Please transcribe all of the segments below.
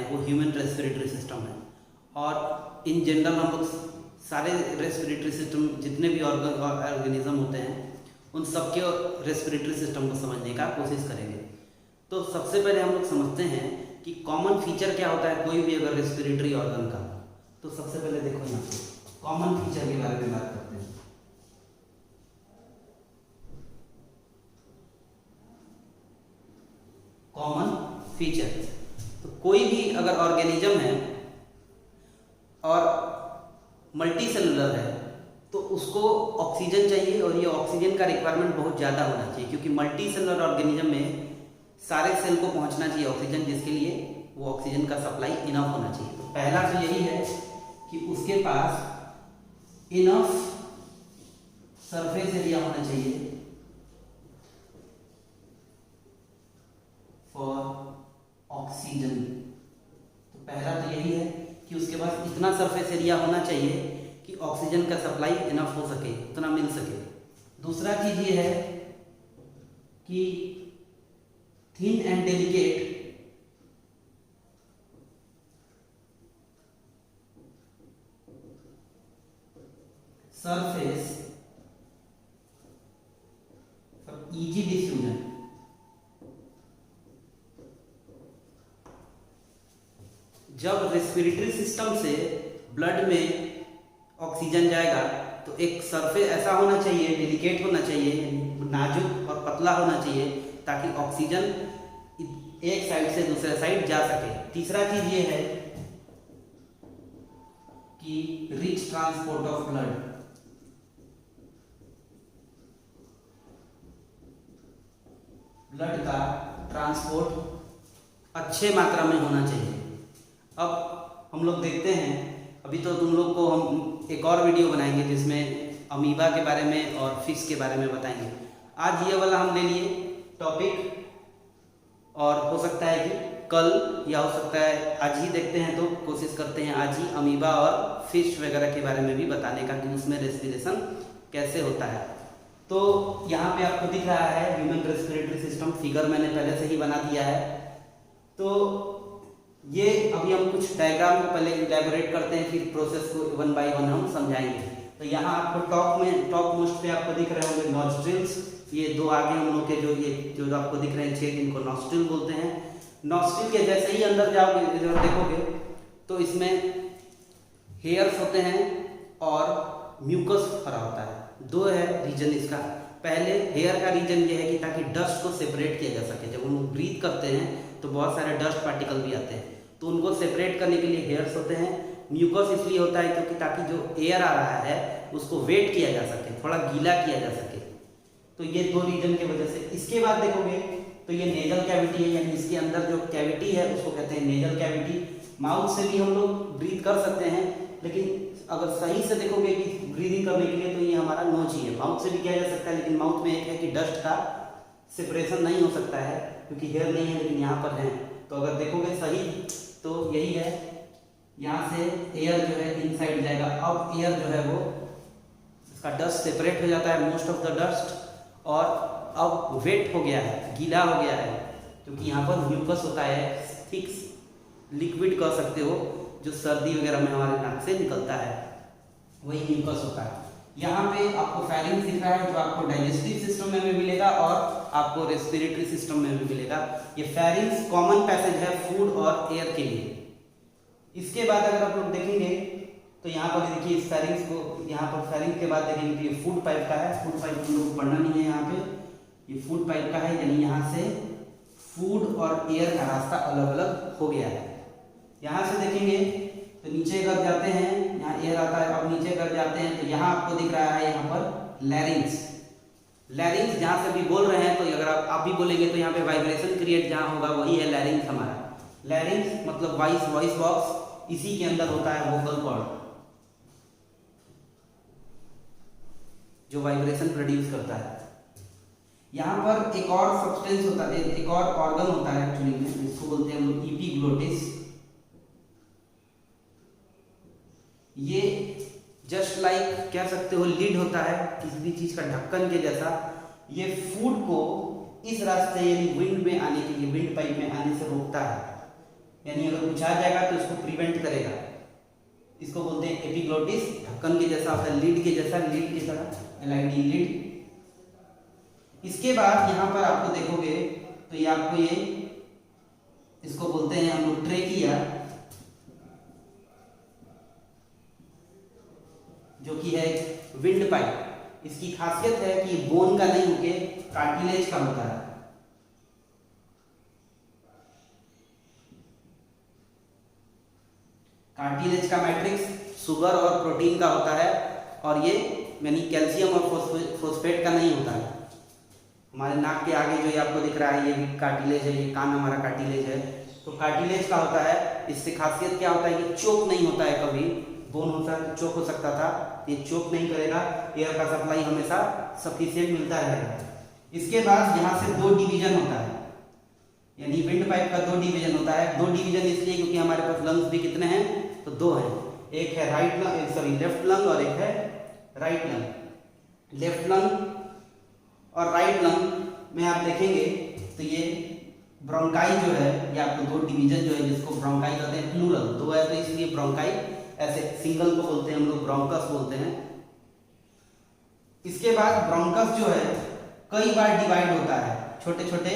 हैं वो human respiratory system है। और इन जनरल हम लोग सारे रेस्पिरेटरी सिस्टम जितने भी ऑर्गेनिज्म होते हैं उन सबके रेस्पिरेटरी सिस्टम को समझने का कोशिश करेंगे। तो सबसे पहले हम लोग समझते हैं कि कॉमन फीचर क्या होता है कोई भी अगर रेस्पिरेटरी ऑर्गन का। तो सबसे पहले देखो यहाँ पे कॉमन फीचर के बारे में बात करते हैं। कॉमन फीचर, तो कोई भी अगर ऑर्गेनिज्म है और मल्टी सेलुलर है तो उसको ऑक्सीजन चाहिए, और ये ऑक्सीजन का रिक्वायरमेंट बहुत ज़्यादा होना चाहिए, क्योंकि मल्टी सेलुलर ऑर्गेनिज्म में सारे सेल को पहुंचना चाहिए ऑक्सीजन, जिसके लिए वो ऑक्सीजन का सप्लाई इनफ होना चाहिए। तो पहला तो यही है कि उसके पास इनफ सरफेस एरिया होना चाहिए फॉर ऑक्सीजन। तो पहला तो यही है कि उसके पास इतना सरफेस एरिया होना चाहिए कि ऑक्सीजन का सप्लाई इनफ हो सके, उतना मिल सके। दूसरा चीज ये है कि thin and delicate surface for easy diffusion. जब रेस्पिरेटरी सिस्टम से ब्लड में ऑक्सीजन जाएगा तो एक सरफेस ऐसा होना चाहिए, डेलिकेट होना चाहिए, नाजुक और पतला होना चाहिए, ताकि ऑक्सीजन एक साइड से दूसरे साइड जा सके। तीसरा चीज ये है कि rich transport of blood, blood का ट्रांसपोर्ट अच्छे मात्रा में होना चाहिए। अब हम लोग देखते हैं, अभी तो तुम लोग को हम एक और वीडियो बनाएंगे जिसमें अमीबा के बारे में और फिश के बारे में बताएंगे। आज ये वाला हम ले लिए टॉपिक, और हो सकता है कि कल या हो सकता है आज ही देखते हैं, तो कोशिश करते हैं आज ही अमीबा और फिश वगैरह के बारे में भी बताने का कि उसमें रेस्पिरेशन कैसे होता है। तो यहाँ पे आपको दिख रहा है ह्यूमन रेस्पिरेटरी सिस्टम, फिगर मैंने पहले से ही बना दिया है। तो ये अभी हम कुछ डायग्राम को पहले इलैबोरेट करते हैं, फिर प्रोसेस को वन बाय वन हम समझाएंगे। तो यहाँ आपको टॉप मोस्ट पे आपको दिख रहे होंगे नॉस्ट्रिल्स, ये दो आगे हम लोग के जो आपको दिख रहे हैं छेद, इनको नॉस्ट्रिल बोलते हैं। नॉस्ट्रिल के जैसे ही अंदर जाओगे इधर देखोगे तो इसमें हेयर्स होते हैं और म्यूकस भरा होता है। दो है रीजन इसका। पहले हेयर का रीजन ये है कि ताकि डस्ट को सेपरेट किया जा सके। जब हम लोग ब्रीथ करते हैं तो बहुत सारे डस्ट पार्टिकल भी आते हैं, तो उनको सेपरेट करने के लिए हेयर्स होते हैं। म्यूकस इसलिए होता है क्योंकि ताकि जो एयर आ रहा है उसको वेट किया जा सके, थोड़ा गीला किया जा सके। तो ये दो रीजन की वजह से। इसके बाद देखोगे तो ये नेजल कैविटी है, यानी इसके अंदर जो कैविटी है उसको कहते हैं नेजल कैविटी। माउथ से भी हम लोग ब्रीथ कर सकते हैं, लेकिन अगर सही से देखोगे कि ब्रीदिंग करने के लिए तो ये हमारा नोज ही है। माउथ से भी किया जा सकता है, लेकिन माउथ में एक है कि डस्ट का सेपरेशन नहीं हो सकता है क्योंकि हेयर नहीं है, लेकिन यहाँ पर है। तो अगर देखोगे सही तो यही है, यहाँ से एयर जो है इनसाइड जाएगा। अब एयर जो है वो इसका डस्ट सेपरेट हो जाता है, मोस्ट ऑफ द डस्ट, और अब वेट हो गया है, गीला हो गया है, क्योंकि यहाँ पर म्यूकस होता है, थिक लिक्विड कह सकते हो, जो सर्दी वगैरह में हमारे नाक से निकलता है, वही म्यूकस होता है। यहाँ पे आपको फेरिंग्स दिख रहा है जो आपको डाइजेस्टिव सिस्टम में भी मिलेगा और आपको रेस्पिरेटरी सिस्टम में भी मिलेगा। ये फेरिंग्स कॉमन पैसेज है फूड और एयर के लिए। इसके बाद अगर आप लोग देखेंगे तो यहाँ पर देखिए इस फेरिंग्स को, यहाँ पर फेरिंग्स के बाद देखेंगे तो ये फूड पाइप का है। फूड पाइप हम लोग को पढ़ना नहीं है यहाँ पे, ये फूड पाइप का है, यानी यहाँ से फूड और एयर का रास्ता अलग अलग हो गया है। यहाँ से देखेंगे तो नीचे अगर जाते हैं, यहाँ एयर आता है, अब नीचे अगर जाते हैं तो यहाँ आपको दिख रहा है यहाँ पर लैरिंग्स। लैरिंग्स जहाँ से भी बोल रहे हैं, तो अगर आप भी बोलेंगे तो यहाँ पे वाइब्रेशन क्रिएट जहाँ होगा वही है लैरिंग्स हमारा। लैरिंग्स मतलब वॉइस बॉक्स, इसी के अंदर होता है वोकल कॉर्ड जो वाइब्रेशन प्रोड्यूस करता है। यहाँ पर एक और सब्सटेंस होता है, एक और ऑर्गन होता है एक्चुअली में, जिसको बोलते हैं हम लोग एपिग्लोटिस। ये जस्ट लाइक कह सकते हो लीड होता है किसी भी चीज का ढक्कन के जैसा। ये फूड को इस रास्ते यानी विंड में आने के लिए, विंड पाइप में आने से रोकता है। यानी अगर कुछ आ जाएगा तो इसको प्रिवेंट करेगा। इसको बोलते हैं एपिग्लोटिस, ढक्कन के जैसा होता है, लीड के जैसा, लीड की तरह, एलआईडी लीड। इसके बाद यहाँ पर आपको देखोगे तो ये आपको ये इसको बोलते हैं हम लोग ट्रेकिया, जो कि है विंड पाइप। इसकी खासियत है कि बोन का नहीं होके कार्टिलेज का होता है। कार्टिलेज का मैट्रिक्स शुगर और प्रोटीन का होता है, और ये यानी कैल्शियम और फॉस्फेट का नहीं होता है। हमारे नाक के आगे जो ये आपको दिख रहा है ये भी कार्टिलेज है, ये कान हमारा कार्टिलेज है। तो कार्टिलेज का होता है। इससे खासियत क्या होता है कि चोक नहीं होता है। कभी बोन होता है तो चोक हो सकता था, ये चोक नहीं करेगा। एयर का सप्लाई हमेशा सफिशिएंट मिलता रहेगा। इसके बाद यहाँ से 2 डिवीजन होता है, यानी विंड पाइप का 2 डिवीजन होता है। 2 डिवीजन इसलिए क्योंकि हमारे पास लंग्स भी कितने हैं, तो 2 हैं। एक है right lung, sorry left lung, और एक है राइट लंग। लेफ्ट लंग और राइट लंग में आप देखेंगे तो ये ब्रोंकाई जो है, ये आपको 2 डिवीजन जो है जिसको ब्रोंकाई कहते हैं, प्लूरल 2 है तो इसलिए ब्रोंकाई, ऐसे सिंगल को बोलते हैं हम लोग ब्रोंकस बोलते हैं। इसके बाद ब्रोंकस जो है कई बार डिवाइड होता है छोटे छोटे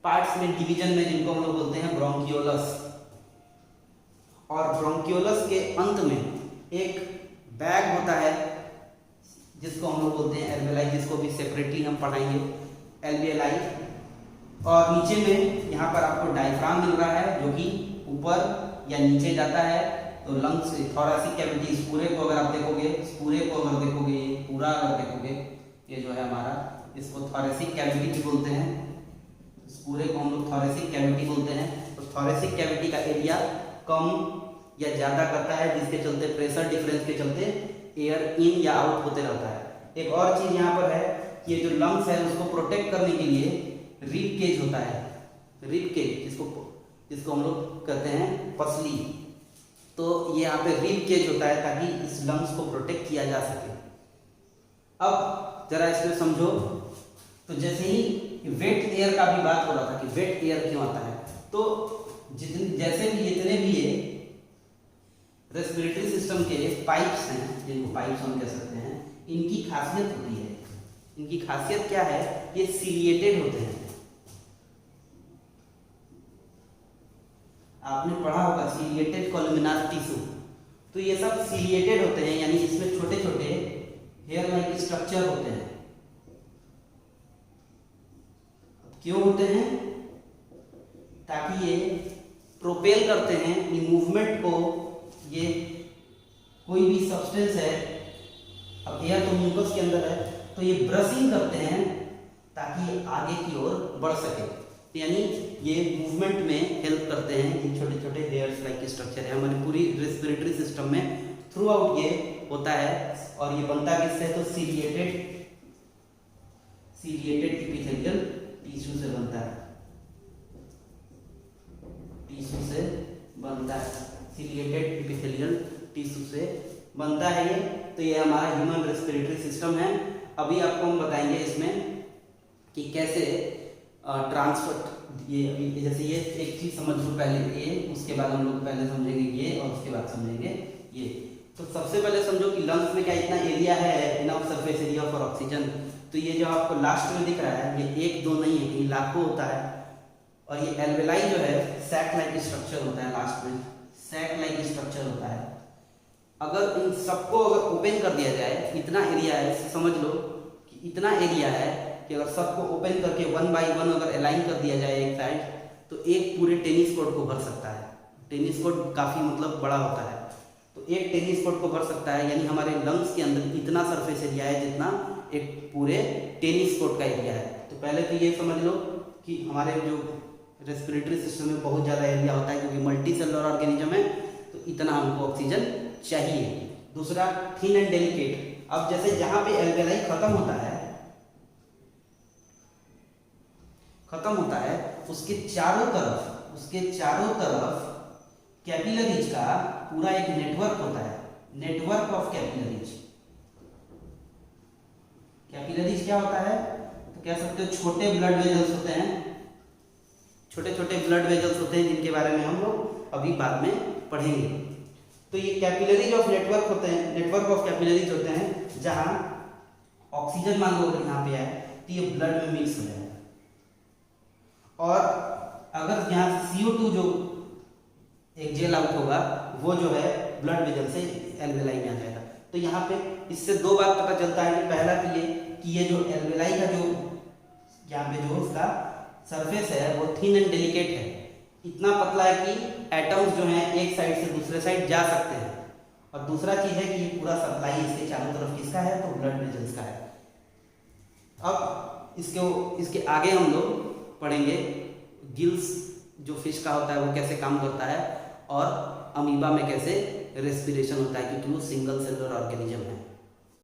पार्ट्स में, डिवीजन में, जिनको हम लोग बोलते हैं ब्रोंकियोलस। और ब्रोंकियोलस के अंत में एक बैग होता है जिसको हम लोग बोलते हैं एल्वेलाई, जिसको भी सेपरेटली हम पढ़ाएंगे, एल्वेलाई। और नीचे में यहाँ पर आपको डायफ्राम मिल रहा है जो कि ऊपर या नीचे जाता है। तो लंग्स, थोरेसिक कैविटी, इस पूरे को अगर आप देखोगे, इस पूरे को अगर देखोगे, ये पूरा अगर देखोगे, ये जो है हमारा, इसको थोरेसिक कैविटी भी बोलते हैं। इस पूरे को हम लोग थोरेसिक कैविटी बोलते हैं। तो थोरेसिक कैविटी का एरिया कम या ज़्यादा करता है, जिसके चलते प्रेशर डिफरेंस के चलते एयर इन या आउट होते रहता है। एक और चीज़ यहाँ पर है कि ये जो लंग्स है उसको प्रोटेक्ट करने के लिए रिब केज होता है। रिब केज जिसको हम लोग कहते हैं पसली। तो ये यहाँ पे रिब केज होता है ताकि इस लंग्स को प्रोटेक्ट किया जा सके। अब जरा इसमें समझो, तो जैसे ही वेट एयर का भी बात हो रहा था कि वेट एयर क्यों आता है, तो जैसे भी जितने भी ये रेस्पिरेटरी सिस्टम के पाइप्स हैं, जिनको पाइप्स हम कह सकते हैं, इनकी खासियत होती है। इनकी खासियत क्या है, ये सिलिएटेड होते हैं। आपने पढ़ा होगा सिलिएटेड कोलुमिनार टिश्यू। तो ये सब सिलिएटेड होते हैं, यानी इसमें छोटे छोटे हेयर लाइक स्ट्रक्चर होते हैं। क्यों होते हैं? ताकि ये प्रोपेल करते हैं मूवमेंट को। ये कोई भी सब्सटेंस है, अब एयर तो म्यूकस के अंदर है, तो ये ब्रशिंग करते हैं ताकि ये आगे की ओर बढ़ सके। यानी ये मूवमेंट में हेल्प करते हैं। ये छोटे छोटे हेयर्स लाइक स्ट्रक्चर है हमारी पूरी रेस्पिरेटरी सिस्टम में, थ्रू आउट ये होता है। और ये बनता किससे, तो सिलिएटेड एपिथेलियल टिश्यू से बनता है। टिश्यू से बनता है, सिलिएटेड एपिथेलियल टिश्यू से बनता है ये। तो ये हमारा ह्यूमन रेस्पिरेटरी सिस्टम है। अभी आपको हम बताएंगे इसमें कि कैसे ट्रांसफर, ये अभी जैसे ये एक चीज समझ लो पहले ये, उसके बाद हम लोग पहले समझेंगे ये और उसके बाद समझेंगे ये। तो सबसे पहले समझो कि लंग्स में क्या इतना एरिया है, enough surface area for oxygen. तो ये जो आपको लास्ट में दिख रहा है ये 1-2 नहीं है, ये लाखों होता है। और ये एल्वेलाई जो है सैक लाइक स्ट्रक्चर होता है, लास्ट में सैक लाइक स्ट्रक्चर होता है। अगर इन सबको अगर ओपन कर दिया जाए, इतना एरिया है, समझ लो कि इतना एरिया है कि अगर सबको ओपन करके 1 बाई 1 अगर अलाइन कर दिया जाए एक साइड, तो एक पूरे टेनिस कोर्ट को भर सकता है। टेनिस कोर्ट काफ़ी मतलब बड़ा होता है, तो एक टेनिस कोर्ट को भर सकता है। यानी हमारे लंग्स के अंदर इतना सरफेस एरिया है जितना एक पूरे टेनिस कोर्ट का एरिया है। तो पहले तो ये समझ लो कि हमारे जो रेस्पिरेटरी सिस्टम में बहुत ज़्यादा एरिया होता है, क्योंकि मल्टी सेलुलर ऑर्गेनिज्म है, तो इतना हमको ऑक्सीजन चाहिए। दूसरा, थिन एंड डेलिकेट। अब जैसे जहाँ पे एल्वेलाई खत्म होता है उसके चारों तरफ कैपिलरीज का पूरा एक नेटवर्क होता है, नेटवर्क ऑफ कैपिलरीज। कैपिलरीज क्या होता है, तो कह सकते हो छोटे ब्लड वेजल्स होते हैं, छोटे छोटे ब्लड वेजल्स होते हैं जिनके बारे में हम लोग अभी बाद में पढ़ेंगे। तो ये कैपिलरीज ऑफ नेटवर्क होते हैं, नेटवर्क ऑफ कैपिलरीज होते हैं जहाँ ऑक्सीजन मान लो अगर यहाँ पे आए तो ये ब्लड में मिक्स हो जाएगा, और अगर यहाँ CO2 जो एक जेल आउट होगा वो जो है ब्लड वेजल से एल्वेलाई में आ जाएगा। तो यहाँ पे इससे दो बात पता चलता है कि पहला कि ये जो एल्वेलाई का जो यहाँ पे जो उसका सरफेस है वो थिन एंड डेलिकेट है, इतना पतला है कि एटम्स जो हैं एक साइड से दूसरे साइड जा सकते हैं। और दूसरा चीज है कि ये पूरा सप्लाई इसके चारों तरफ किसका है, तो ब्लड वेजल्स का है। अब इसके आगे हम लोग पढ़ेंगे गिल्स जो फिश का होता है वो कैसे काम करता है, और अमीबा में कैसे रेस्पिरेशन होता है, क्योंकि वो सिंगल सेलुलर ऑर्गेनिज्म है।